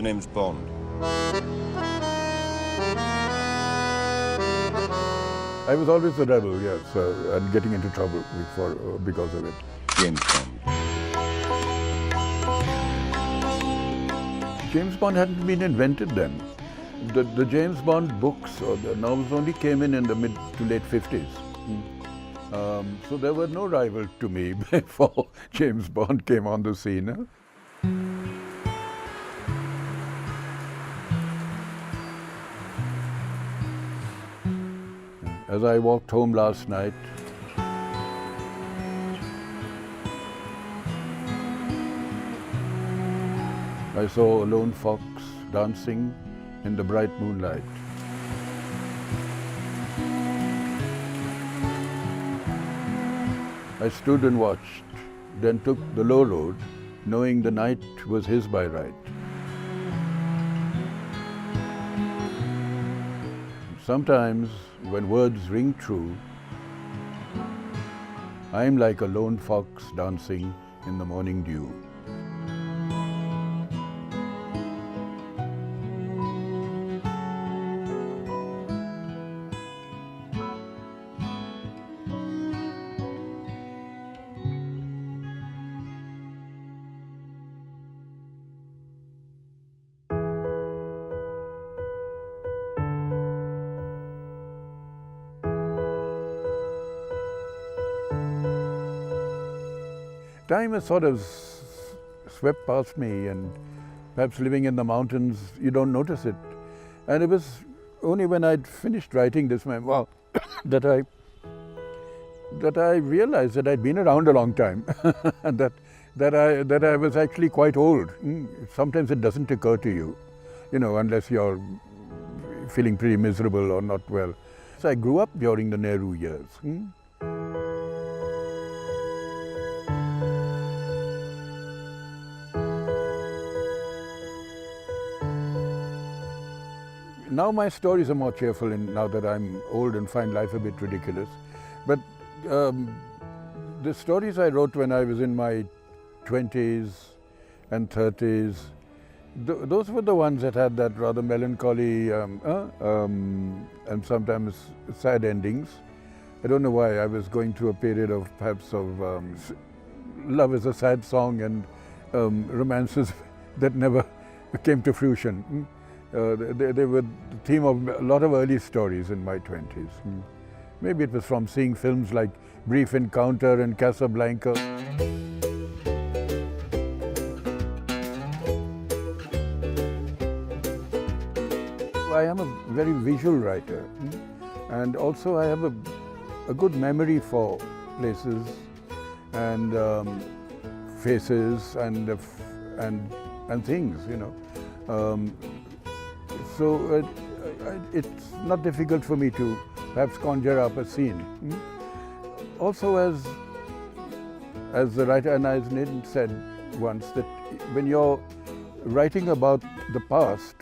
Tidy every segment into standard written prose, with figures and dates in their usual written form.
The name's Bond. I was always a rebel, yes, and getting into trouble because of it. James Bond. James Bond hadn't been invented then. The James Bond books or the novels only came in the mid to late 50s. So there were no rival to me before James Bond came on the scene. As I walked home last night, I saw a lone fox dancing in the bright moonlight. I stood and watched, then took the low road, knowing the night was his by right. Sometimes, when words ring true, I'm like a lone fox dancing in the morning dew. Time has sort of swept past me, and perhaps living in the mountains, you don't notice it. And it was only when I'd finished writing this memoir that I realized that I'd been around a long time and that I was actually quite old. Sometimes it doesn't occur to you, unless you're feeling pretty miserable or not well. So I grew up during the Nehru years. Now my stories are more cheerful, now that I'm old and find life a bit ridiculous. But the stories I wrote when I was in my 20s and 30s, those were the ones that had that rather melancholy and sometimes sad endings. I don't know why. I was going through a period of perhaps of love is a sad song and romances that never came to fruition. They were the theme of a lot of early stories in my 20s. Maybe it was from seeing films like Brief Encounter and Casablanca. I am a very visual writer, and also I have a good memory for places and faces and things, So it's not difficult for me to perhaps conjure up a scene. Also, as the writer, and as Nathan said once, that when you're writing about the past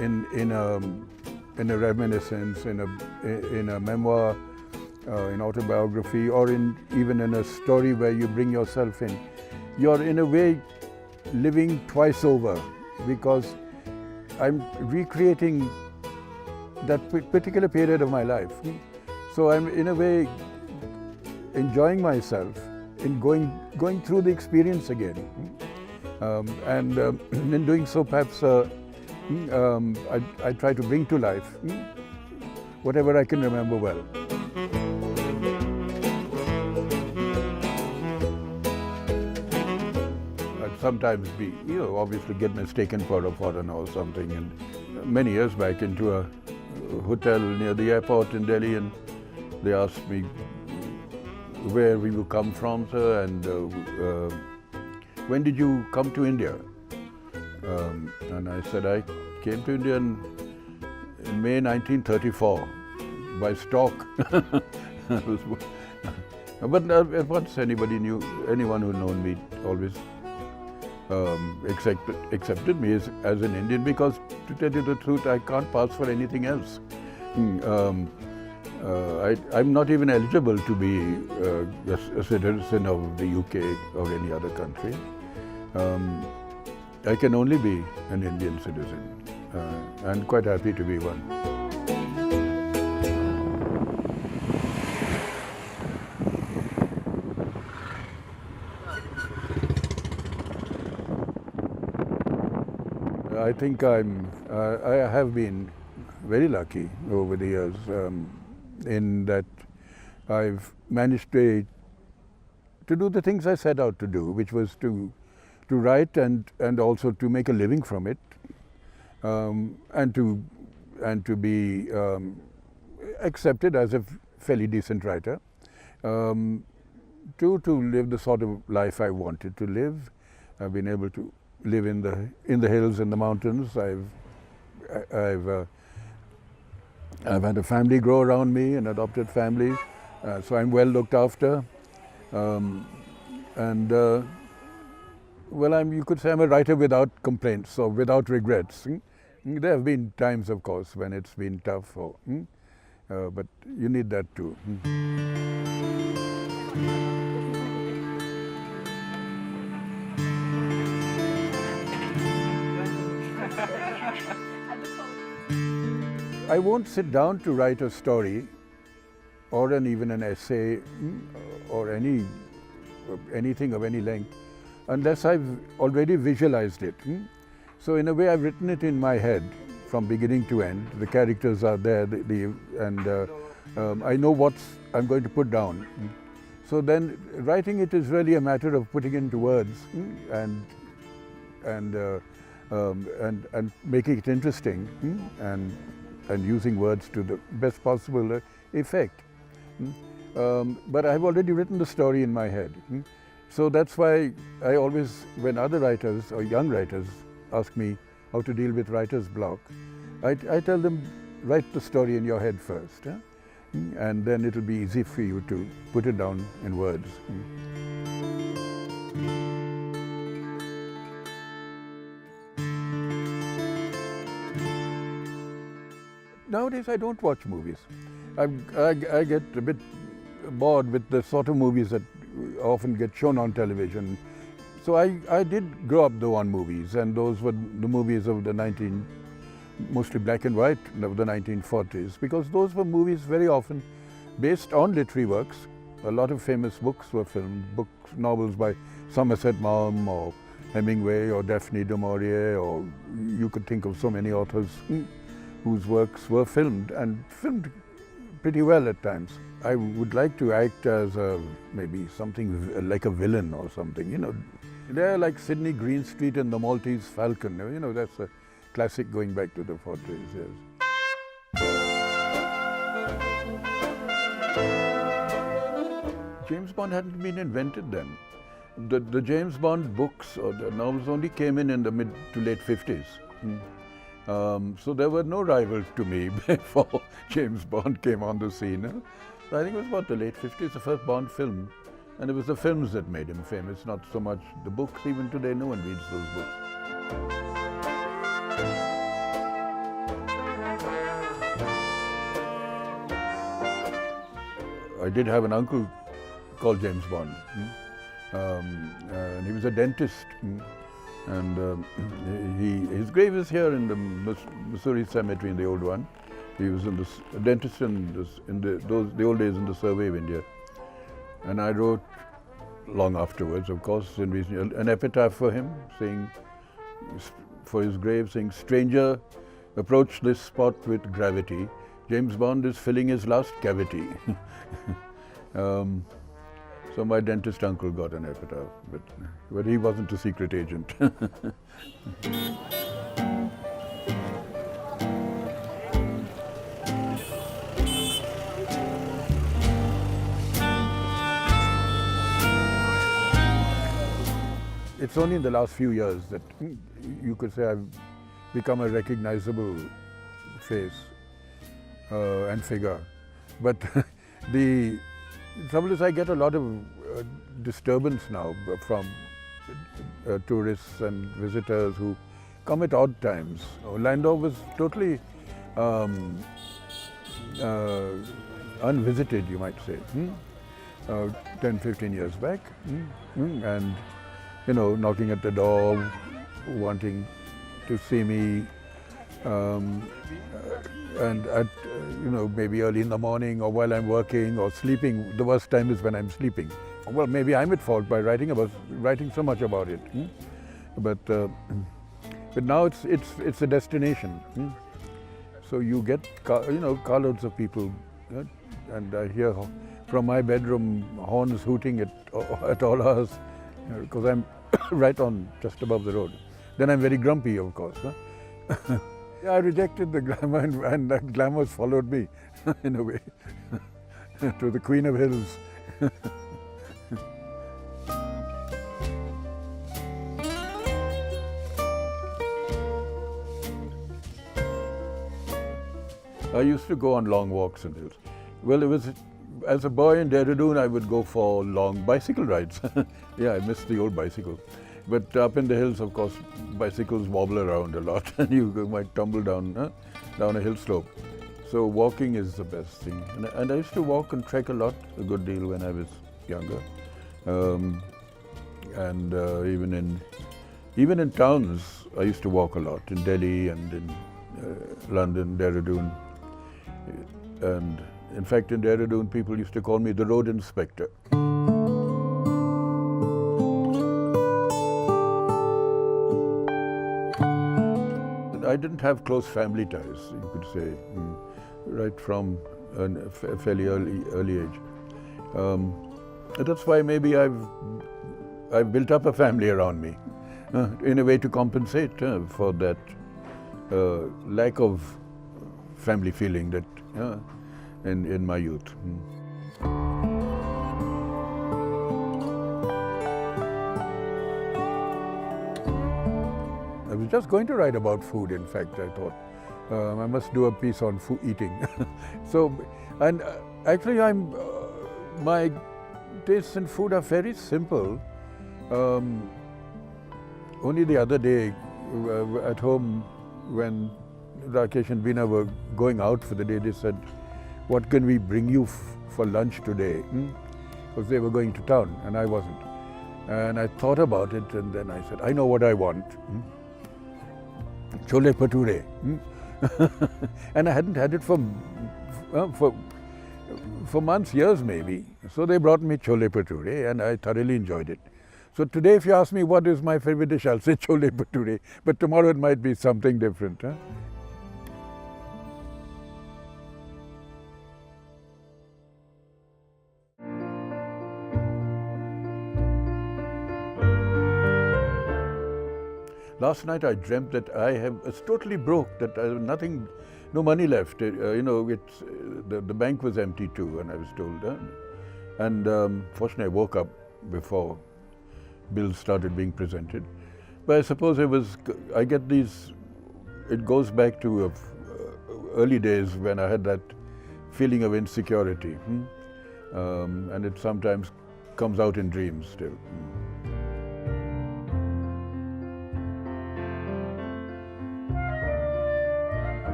in a reminiscence, in a memoir, in autobiography, or even in a story where you bring yourself in, you're in a way living twice over, because I'm recreating that particular period of my life. So I'm in a way enjoying myself in going through the experience again. And in doing so, perhaps I try to bring to life whatever I can remember well. Sometimes obviously get mistaken for a foreigner or something. And many years back, into a hotel near the airport in Delhi, and they asked me where we would come from, sir, and when did you come to India? And I said I came to India in May 1934 by stock. But once anyone who known me always accepted me as an Indian, because, to tell you the truth, I can't pass for anything else. I'm not even eligible to be a citizen of the UK or any other country. I can only be an Indian citizen, and quite happy to be one. I think I have been very lucky over the years in that I've managed to do the things I set out to do, which was to write and also to make a living from it, and to be accepted as a fairly decent writer, to live the sort of life I wanted to live. I've been able to live in the hills and the mountains. I've had a family grow around me, an adopted family, so I'm well looked after. Well, you could say I'm a writer without complaints or without regrets. There have been times, of course, when it's been tough, but you need that too. I won't sit down to write a story or even an essay or anything of any length unless I've already visualized it. So in a way I've written it in my head from beginning to end. The characters are there and I know what I'm going to put down. So then writing it is really a matter of putting it into words and making it interesting and using words to the best possible effect. But I've already written the story in my head. So that's why I always, when other writers or young writers ask me how to deal with writer's block, I tell them, write the story in your head first, and then it'll be easy for you to put it down in words. Nowadays I don't watch movies. I get a bit bored with the sort of movies that often get shown on television. So I did grow up though on movies, and those were the movies of mostly black and white, of the 1940s, because those were movies very often based on literary works. A lot of famous books were filmed, novels by Somerset Maugham or Hemingway or Daphne du Maurier, or you could think of so many authors whose works were filmed, and filmed pretty well at times. I would like to act as maybe something like a villain or something, They're like Sidney Greenstreet and the Maltese Falcon, that's a classic going back to the 40s, yes. James Bond hadn't been invented then. The James Bond books or the novels only came in the mid to late 50s. So there were no rivals to me before James Bond came on the scene. So I think it was about the late 50s, the first Bond film. And it was the films that made him famous, not so much the books. Even today, no one reads those books. I did have an uncle called James Bond. And he was a dentist. And his grave is here in the Missouri Cemetery, in the old one. He was a dentist in the old days in the Survey of India. And I wrote, long afterwards, of course, an epitaph for him, for his grave, saying, "Stranger, approach this spot with gravity. James Bond is filling his last cavity." So my dentist uncle got an epitaph, but he wasn't a secret agent. It's only in the last few years that you could say I've become a recognizable face and figure. But the trouble is I get a lot of disturbance now from tourists and visitors who come at odd times. Orlando was totally unvisited, you might say, 10, 15 years back. And knocking at the door, wanting to see me, and at maybe early in the morning or while I'm working or sleeping. The worst time is when I'm sleeping. Well, maybe I'm at fault by writing so much about it. But now it's a destination. So you get carloads of people, and I hear from my bedroom horns hooting at all hours, because I'm right on just above the road. Then I'm very grumpy, of course. Yeah, I rejected the glamour, and that glamour followed me in a way to the Queen of Hills. I used to go on long walks in hills. Well, as a boy in Dehradun, I would go for long bicycle rides. Yeah, I missed the old bicycle. But up in the hills, of course, bicycles wobble around a lot and you might tumble down a hill slope. So walking is the best thing. And I used to walk and trek a good deal when I was younger. Even in towns, I used to walk a lot, in Delhi and in London, Dehradun. And in fact, in Dehradun, people used to call me the road inspector. I didn't have close family ties, you could say, right from a fairly early age. That's why maybe I've built up a family around me, in a way to compensate for that lack of family feeling that in my youth. I was just going to write about food, in fact, I thought. I must do a piece on eating. Actually my tastes in food are very simple. Only the other day at home, when Rakesh and Veena were going out for the day, they said, "What can we bring you for lunch today?" Because they were going to town and I wasn't. And I thought about it, and then I said, "I know what I want. Chole bhature." And I hadn't had it for months, years maybe. So they brought me chole bhature and I thoroughly enjoyed it. So today, if you ask me what is my favorite dish, I'll say chole bhature. But tomorrow it might be something different. Last night I dreamt that I was totally broke, that I have nothing, no money left. The bank was empty too, and I was told. Fortunately, I woke up before bills started being presented. But I suppose I get these, it goes back to early days when I had that feeling of insecurity. And it sometimes comes out in dreams still.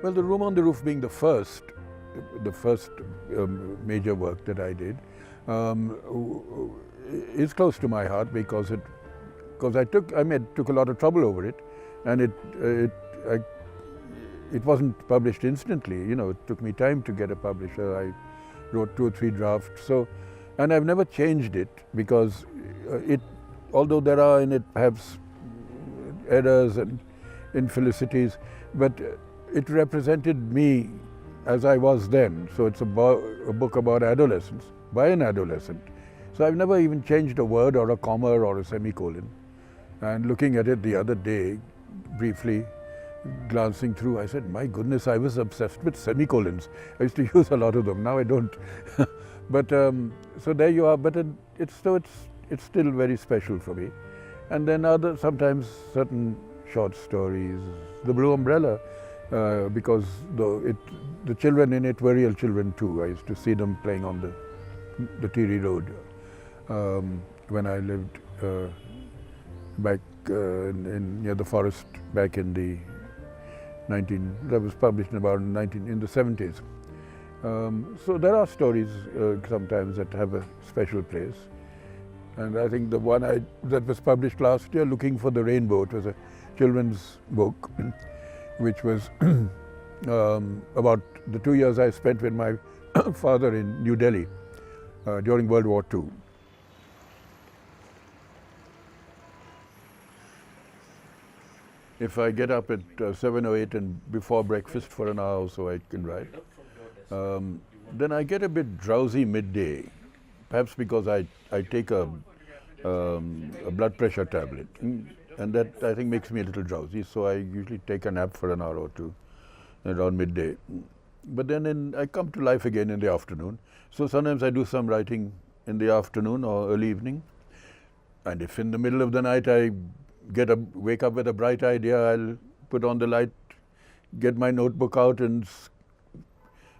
Well, The Room on the Roof being the first major work that I did, is close to my heart because I took a lot of trouble over it, and it wasn't published instantly. It took me time to get a publisher. I wrote 2 or 3 drafts. And I've never changed it because although there are in it perhaps errors and infelicities, but it represented me as I was then. So it's a book about adolescence, by an adolescent. So I've never even changed a word or a comma or a semicolon. And looking at it the other day, briefly glancing through, I said, my goodness, I was obsessed with semicolons. I used to use a lot of them, now I don't. But so there you are, but it's still very special for me. And then sometimes certain short stories, The Blue Umbrella, because the children in it were real children too. I used to see them playing on the Tiri Road when I lived back near the forest back in the that was published in the 70s. So there are stories sometimes that have a special place. And I think the one that was published last year, Looking for the Rainbow, it was a children's book, which was about the 2 years I spent with my father in New Delhi during World War II. If I get up at 7 or 8 and before breakfast for an hour or so, I can write. Then I get a bit drowsy midday, perhaps because I take a blood pressure tablet, and that I think makes me a little drowsy. So I usually take a nap for an hour or two around midday. But then I come to life again in the afternoon. So sometimes I do some writing in the afternoon or early evening. And if in the middle of the night I wake up with a bright idea, I'll put on the light, get my notebook out and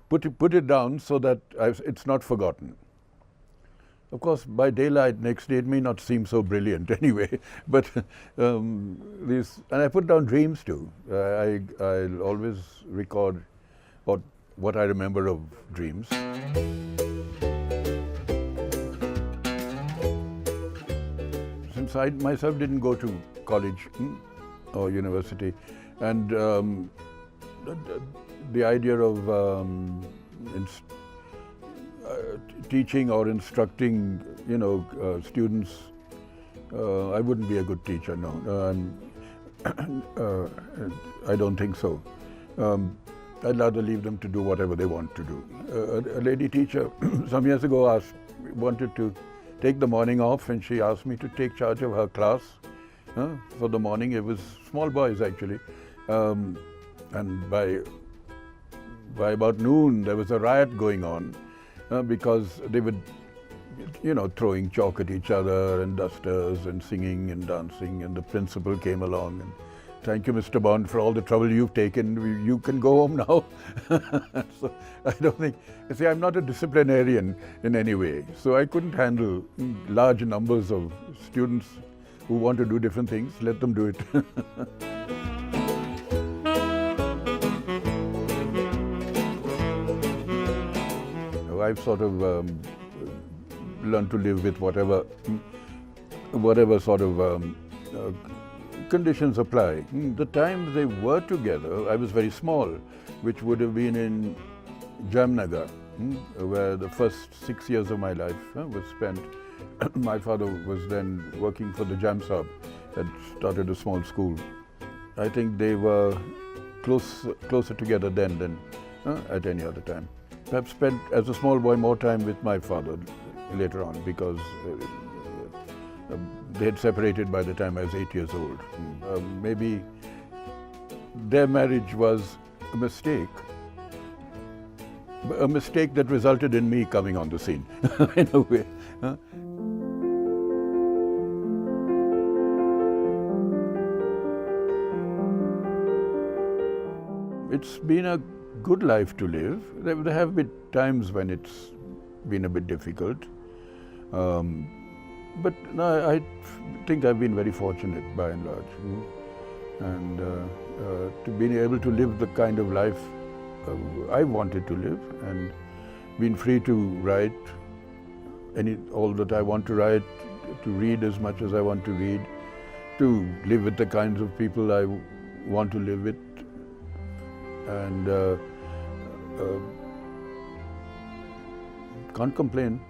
put it down so that it's not forgotten. Of course, by daylight next day it may not seem so brilliant anyway, but and I put down dreams too. I'll always record what I remember of dreams. Since I myself didn't go to college or university, and the idea of teaching or instructing, students, I wouldn't be a good teacher, no. I don't think so. I'd rather leave them to do whatever they want to do. A lady teacher some years ago wanted to take the morning off, and she asked me to take charge of her class for the morning. It was small boys actually, and by about noon there was a riot going on because they were, throwing chalk at each other and dusters and singing and dancing. And the principal came along and, "Thank you, Mr. Bond, for all the trouble you've taken. You can go home now." So I don't think, I'm not a disciplinarian in any way. So I couldn't handle large numbers of students who want to do different things. Let them do it. I've sort of learned to live with whatever sort of conditions apply. The times they were together, I was very small, which would have been in Jamnagar, where the first 6 years of my life was spent. My father was then working for the Jam Sahib, had started a small school. I think they were closer together then than at any other time. Perhaps spent as a small boy more time with my father later on, because they had separated by the time I was 8 years old. Maybe their marriage was a mistake that resulted in me coming on the scene, in a way. It's been a good life to live. There have been times when it's been a bit difficult. But no, I think I've been very fortunate by and large. And to be able to live the kind of life I wanted to live, and been free to write all that I want to write, to read as much as I want to read, to live with the kinds of people I want to live with, and can't complain.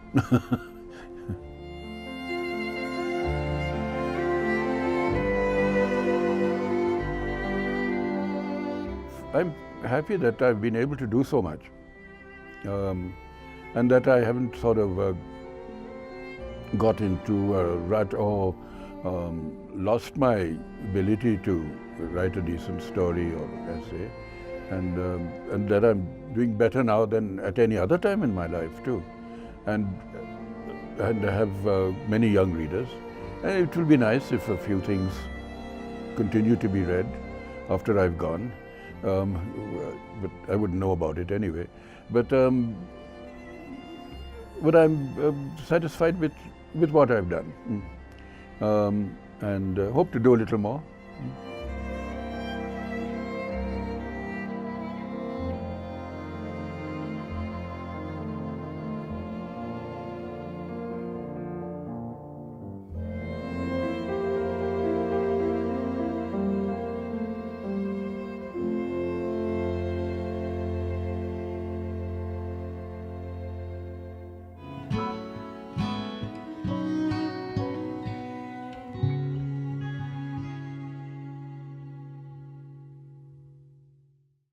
I'm happy that I've been able to do so much, and that I haven't sort of got into a rut or lost my ability to write a decent story or essay, and that I'm doing better now than at any other time in my life too, and I have many young readers, and it will be nice if a few things continue to be read after I've gone. But I wouldn't know about it anyway. But I'm satisfied with what I've done, and hope to do a little more.